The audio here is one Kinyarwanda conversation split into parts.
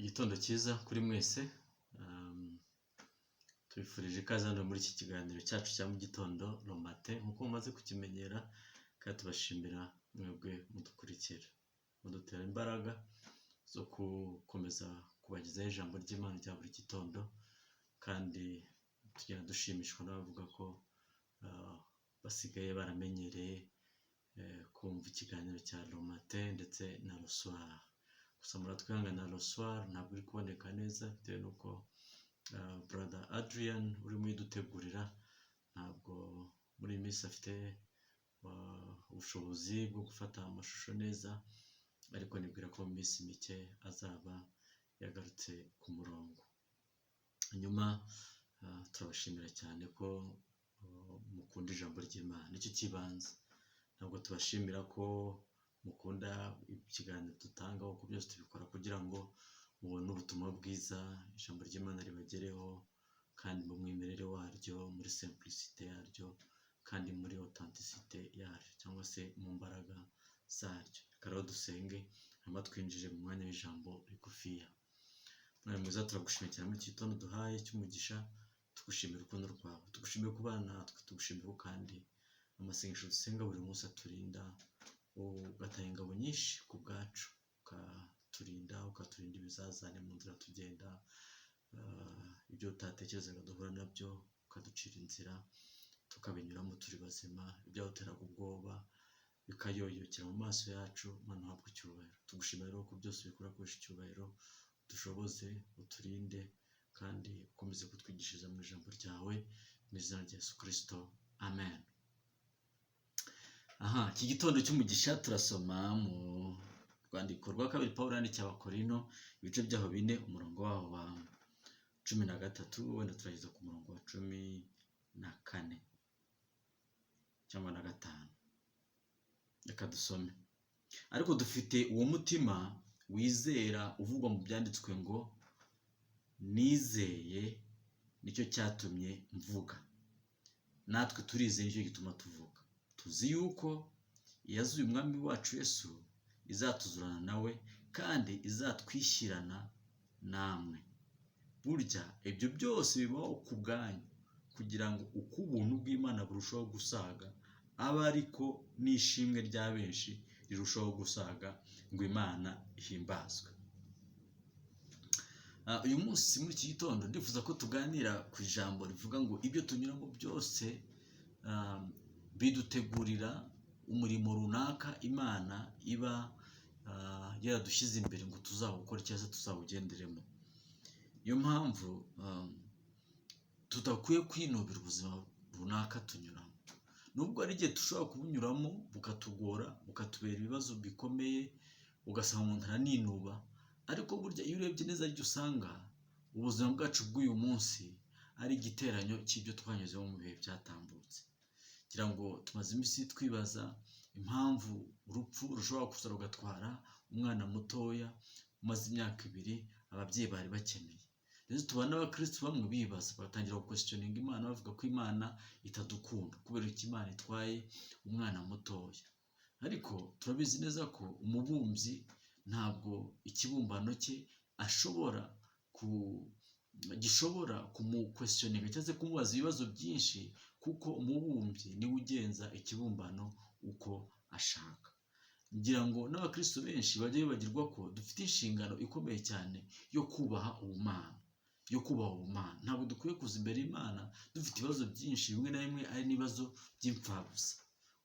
Igitondo cyiza kuri mwese, tubifurije ikaze hano muri iki kiganiro cyacu cya mu gitondo romate nk'uko mumaze kukimenyera, kandi tubashimira mwebwe mudukurikira, mudutera imbaraga zo gukomeza kubagezaho ijambo ry'Imana rya buri gitondo, kandi tugenda dushimishwa n'abavuga ko basigaye baramenyereye kumva ikiganiro cya romate ndetse na roswara. Gusa muratwihanga na roswara ntabwo iri kuboneka neza bitewe n'uko brother Adrian urimo yidutegurira ntabwo muri iyi minsi afite ubushobozi bwo gufata amashusho neza, ariko nibwira ko mu minsi mike azaba yagarutse ku murongo. Hanyuma turabashimira cyane ko mukunda ijambo ry'Imana, nicyo kibanza. Ntabwo tubashimira ko mukunda ikiganiro dutanga, kuko byose tubikora kugira ngo mubone ubutumwa bwiza, ijambo ry'Imana ribagereho kandi mu mwimerere waryo, muri simplicité yaryo, kandi muri authenticité yaryo, cyangwa se mu mbaraga zaryo. Reka rero dusenge hanyuma twinjire mu mwanya w'ijambo rigufiya. Mwami mwiza, turagushimiye cyane muri iki gitondo duhaye cy'umugisha, tugushimira urukundo rwawe, tugushimiye kubana natwe, tugushimira kandi amasengesho dusenga buri munsi aturinda, ugatanga ingabo nyinshi ku bwacu, ukaturinda ibizazane mu nzira tugenda, ibyo utatekerezaga duhura nabyo ukaducira inzira tukabinyuramo turi bazima, ibyaduteraga ubwoba bikayoyokera mu maso yacu. Mana uhabwe icyubahiro. Tugushimira rero ko byose bikora kurusha icyubahiro, dushoboze, uturinde kandi ukomeze kutwigishiriza mu ijambo ryawe, mu izina rya Yesu Kristo, amen. Iki gitondo cy'umugisha turasoma mu rwandiko rwa kabiri Pawulo yandikiye Abakorino, ibice byaho 4, umurongo waho wa 13, wenda turageza ku murongo wa 14 cyangwa na 5. Reka dusome. Ariko dufite uwo mutima wizera uvugwa mu byanditswe ngo, nizeye nicyo cyatumye mvuga. Natwe turizeye nicyo gituma tuvuga. Tuzi yuko iyazuye umwami wacu Yesu izatuzurana nawe kandi izatwishyirana namwe. Burya ibyo byose bibaho ku bwanyu, kugira ngo uko ubuntu bw'Imana burushaho gusaga, abe ariko n'ishimwe rya benshi rirushaho gusaga, ngo Imana ihimbazwe. Uyu munsi muri iki gitondo ndifuza ko tuganira ku ijambo rivuga ngo ibyo tunyuramo byose bidutegurira umurimo runaka Imana iba yaradushyize imbere ngo tuzawukore cyangwa se tuzawugenderemo. Niyo mpamvu tudakwiye kwinubira ubuzima runaka tunyuramo, nubwo ari igihe dushobora kubunyuramo bukatugora, bukatubera ibibazo bikomeye, ugasanga umuntu araninuba, ariko burya iyo urebye neza aribyo usanga ubuzima bwacu bw'uyu munsi ari igiteranyo cy'ibyo twanyuzeho mu bihe byatambutse. Kugira ngo tumaze iminsi twibaza impamvu urupfu rushobora kuza rugatwara umwana mutoya umaze imyaka 2 ababyeyi bari bakeneye. Rero tubana n'abakristo bamwe bibaza, bagatangira guquestioninga Imana, bavuga ko Imana itadukunda kubera ko Imana itwaye umwana mutoya. Ariko turabizi neza ko umubumbyi ntabwo ikibumbano cye gishobora kumuquestioninga cyangwa se kumubaza ibibazo byinshi, kuko umubumbyi niwe ugenza ikibumbano uko ashaka. Ngira ngo n'abakristo benshi bajya bibagirwa ko dufite inshingano ikomeye cyane yo kubaha ubumana, Ntabwo dukwiye kuza imbere y'Imana dufite ibibazo byinshi, bimwe na bimwe ari n'ibibazo by'imfabusa.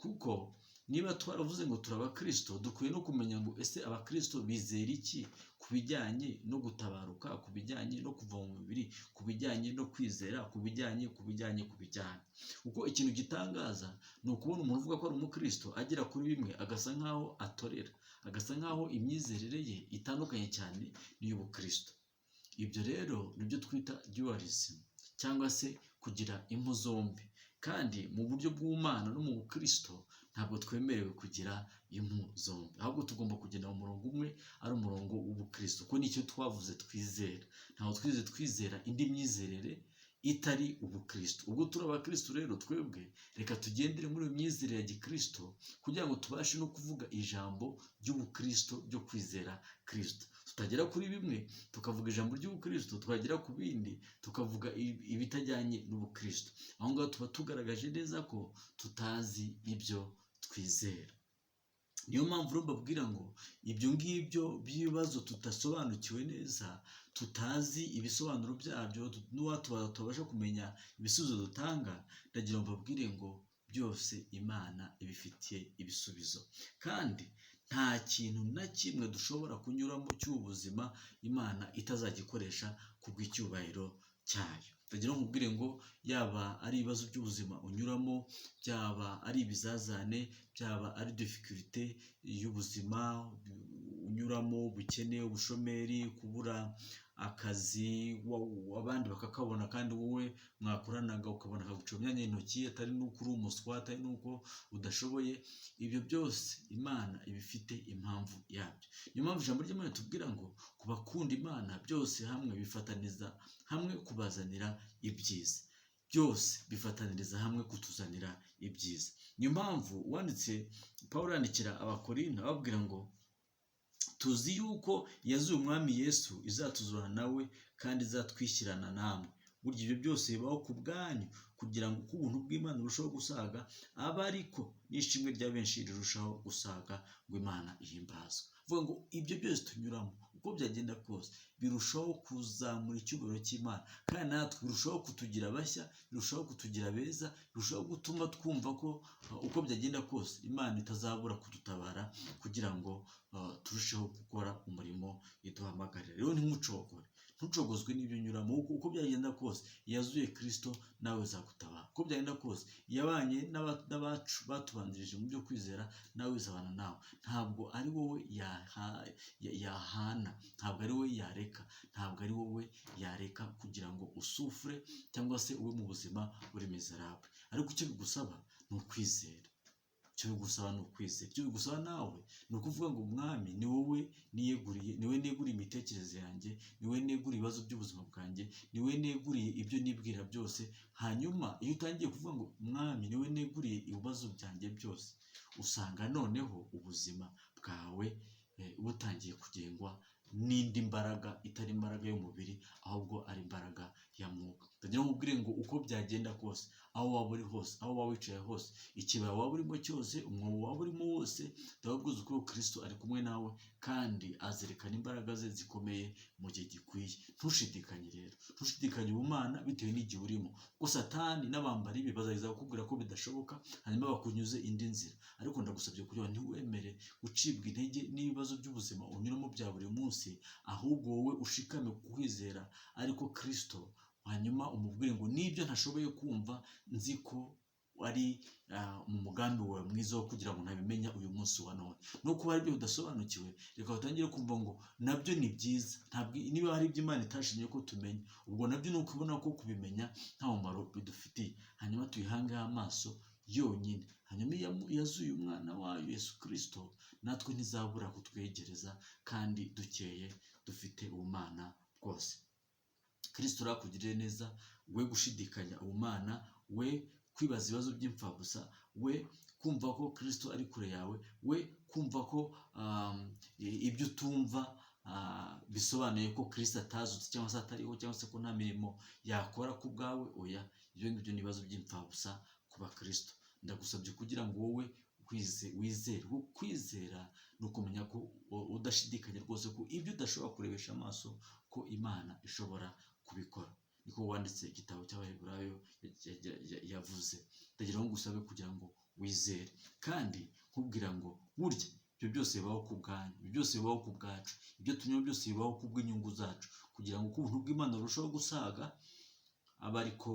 Kuko niba twaravuze ngo turi abakristo, dukwiye no kumenya ngo ese abakristo bizera iki ku bijyanye no gutabaruka, ku bijyanye no kuva mu mubiri, ku bijyanye no kwizera, ku bijyanye. Kuko ikintu gitangaza ni ukubona umuntu uvuga ko ari umukristo agera kuri bimwe agasa nkaho atorera, agasa nkaho imyizerere ye itandukanye cyane n'iy'ubukristo. Ibyo rero nibyo twita dualism, cyangwa se kugira impu zombi. Kandi mu buryo bw'Imana no mu bukristo ntabwo twemerewe kugira impu zombi, ahubwo tugomba kugenda mu murongo umwe, ari umurongo w'ubukristo, kuko nicyo twavuze twizera. Ntabwo twizera indi myizerere itari ubukristo. Ubwo turi abakristo rero twebwe reka tugendere muri iyo myizerere ya gikristo kugira ngo tubashe no kuvuga ijambo ry'ubukristo ryo kwizera Kristo. Tutagera kuri bimwe tukavuga ijambo ry'ubukristo, twagera ku bindi tukavuga ibitajyanye n'ubukristo. Aho ngaho tuba tugaragaje neza ko tutazi ibyo twizera. Niyo mpamvu rero mbabwira ngo ibyo ngibyo by'ibibazo tudasobanukiwe neza, tutazi ibisobanuro byabyo, tubasha kumenya ibisubizo dutanga, ndagira ngo mbabwire ngo byose Imana ibifitiye ibisubizo, kandi nta kintu na kimwe dushobora kunyuramo cy'ubuzima Imana itazagikoresha kubw'icyubahiro cyayo. Ndagira ngo nkubwire ngo yaba ari ibibazo by'ubuzima unyuramo, byaba ari ibizazane, byaba ari difficulté y'ubuzima unyuramo, ubukene, ubushomeri, kubura akazi, abandi bakakabona kandi wowe mwakoranaga ukabona akaguca mu myanya y'intoki, atari nuko uri umuswa, atari nuko udashoboye. Ibyo byose Imana ibifite impamvu yabyo. Niyo mpamvu ijambo ry'Imana tubwira ngo ku bakunda Imana byose hamwe bifataniza hamwe kubazanira ibyiza. Byose bifataniriza hamwe kutuzanira ibyiza. Niyo mpamvu wanditse Pawulo yandikira Abakorinto ababwira ngo tuzi yuko yazuye umwami Yesu izatuzurana nawe kandi izatwishyirana namwe. Burya ibyo byose bibaho ku bwanyu kugira ngo ubuntu bw'Imana burusheho gusaga, abe ariko n'ishimwe rya benshi rirushaho gusaga ngo Imana ihimbazwe. Vuga ngo ibyo byose tunyuramo uko byagenda kose birushaho kuzamura icyubahiro cy'Imana, kandi natwe birushaho kutugira bashya, birushaho kutugira beza, birushaho gutuma twumva ko uko byagenda kose Imana itazabura kudutabara kugira ngo turusheho gukora umurimo iduhamagarira. Rero ntimucogore, ntucogozwe n'ibyo unyuramo. Uko byagenda kose yazuye Kristo nawe zagutabara. Uko byagenda kose yabanye n'abacu batubanjirije mu byo kwizera nawe izabana nawe. Ntabwo ari wowe yahana, ntabwo ari wowe yareka, ntabwo ari wowe yareka kugira ngo usufure cyangwa se ube mu buzima buri miserable. Ariko icyo bigusaba ni ukwizera. Icyo bigusaba ni ukwizera. Icyo bigusaba nawe ni ukuvuga ngo Mwami ni wowe niyeguriye, ni wowe neguriye imitekerereze yanjye, ni wowe neguriye ibibazo by'ubuzima bwanjye, ni wowe neguriye ibyo nibwira byose. Hanyuma iyo utangiye kuvuga ngo Mwami ni wowe neguriye ibibazo byanjye byose, usanga noneho ubuzima bwawe butangiye kugengwa n'indi mbaraga itari imbaraga y'umubiri, ahubwo ari imbaraga ya Mwuka. Ndagira ngo nkubwire ngo uko byagenda kose, aho waba uri hose, aho waba wicaye hose, ikibaya waba urimo cyose, umwobo waba urimo wose, ndababwiza ko Kristo ari kumwe nawe kandi azerekana imbaraga ze zikomeye mu gihe gikwiye. Ntushidikanye rero, ntushidikanye ubumana bitewe n'igihe urimo, kuko Satani n'abambari be bazageza kukubwira ko bidashoboka, hanyuma bakunyuze indi nzira. Ariko ndagusabye kugira ngo ntiwemere gucibwa intege n'ibibazo by'ubuzima unyuramo bya buri munsi, ahubwo wowe ushikame ku kwizera ariko Kristo, hanyuma umubwire ngo nibyo ntashoboye kumva, nzi ko ari mu mugambi wawe mwiza wo kugira ngo ntabimenya uyu munsi wa none. No kuba hari ibyo udasobanukiwe, reka utangire kumva ngo nabyo ni byiza. Niba hari ibyo Imana itashimye ko tumenya, ubwo nabyo ni ukubona ko kubimenya nta mumaro bidufitiye. Hanyuma tuyihangeho amaso yonyine. Hanyuma yazuye umwana wayo Yesu Kristo, natwe ntizabura kutwegereza kandi dukeye dufite ubumana bwose. Kristo arakugirire neza, we gushidikanya ubumana, we kwibaza ibibazo by'imfabusa, we kumva ko Kristo ari kure yawe, we kumva ko ibyo utumva bisobanuye ko Kristo atazutse cyangwa se atariho, cyangwa se ko nta mirimo yakora ku bwawe. Oya, ibyo ngibyo ni ibibazo by'imfabusa ku bakristo. Ndagusabye kugira ngo wowe wizere. Kwizera ni ukumenya ko udashidikanya rwose ko ibyo udashobora kurebesha amaso ko Imana ishobora kubikora. Niko wanditse igitabo cy'Abaheburayo yavuze. Ndagira ngo ngusabe kugira ngo wizere, kandi nkubwira ngo burya ibyo byose bibaho ku bwanyu, ibyo byose bibaho ku bwacu, ibyo tunyura byose bibaho ku bw'inyungu zacu, kugira ngo ubuntu bw'Imana burusheho gusaga, abe ariko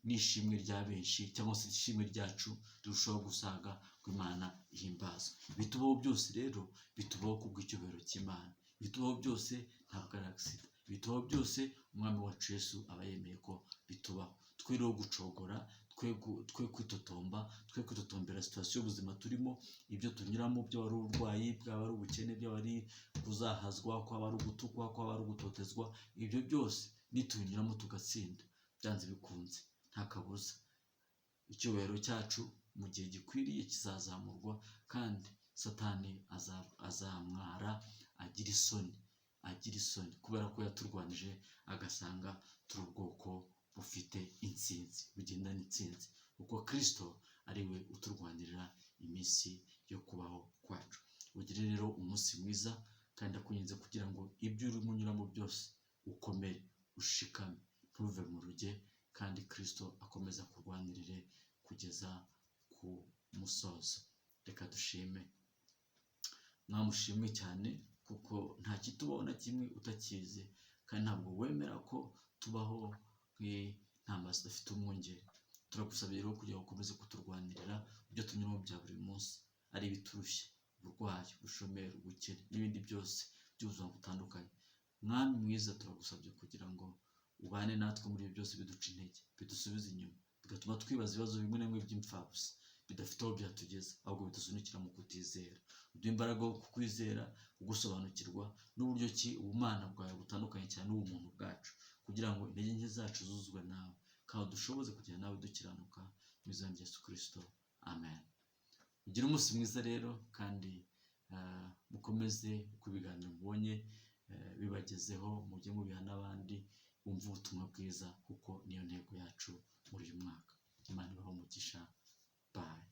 n'ishimwe rya benshi cyangwa se ishimwe ryacu rirushaho gusaga ngo Imana ihimbazwe. Ibitubaho byose rero bitubaho ku bw'icyubahiro cy'Imana. Ibitubaho byose ntabwo ari accident. Ibitubaho byose umwami wacu Yesu aba yemeye ko bitubaho. Twe rero gucogora, twe kwitotomba, twe kwitotombera situasiyo y'ubuzima turimo, ibyo tunyuramo, byaba ari uburwayi, byaba ari ubukene, byaba ari kuzahazwa, kwaba ari ugutukwa, kwaba ari ugutotezwa, ibyo byose nitubinyuramo tugatsinda, byanze bikunze nta kabuza icyubahiro cyacu mu gihe gikwiriye kizazamurwa kandi satani azamwara agira isoni kubera ko yaturwanije agasanga turi ubwoko bufite intsinzi bugendana intsinzi kuko Kristo ari we uturwanirira iminsi yo kubaho kwacu. Ugire rero umunsi mwiza kandi akunyenze kugira ngo ibyo urimo unyuramo byose ukomere ushikame ntuve mu ruge kandi Kristo akomeza kurwanirire kugeza ku musozo. Reka dushime. Mwamushimwe cyane kuko nta kitubaho na kimwe utakizi kandi ntabwo wemera ko tubaho nk'intama zidafite umwungeri. Turagusabye rero kugira ngo ukomeze kuturwanirira ibyo tunyuramo bya buri munsi, ari ibiturushye, uburwayi, ubushomeri, ubukene n'ibindi byose by'ubuzima butandukanye. Mwami mwiza, turagusabye kugira ngo ubane natwe muri ibyo byose biduca intege, bidusubiza inyuma, bigatuma twibaza ibibazo bimwe na bimwe by'imfabusa bidafite aho byatugeza, ahubwo bidusunikira mu kutizera. Uduhe imbaraga yo kukwizera, kugusobanukirwa n'uburyo ki ubumana bwawe butandukanye cyane n'ubumuntu bwacu, kugira ngo intege nke zacu zuzuzwe nawe kandi dushoboze kugenda nawe dukiranuka mu izina rya Yesu Kristo. Amen. Ugire umunsi mwiza rero kandi mukomeze ku biganiro mubonye bibagezeho, mujye mubiha n'abandi bumva ubutumwa bwiza kuko niyo ntego yacu muri uyu mwaka. Imana ibahe umugisha. Bye.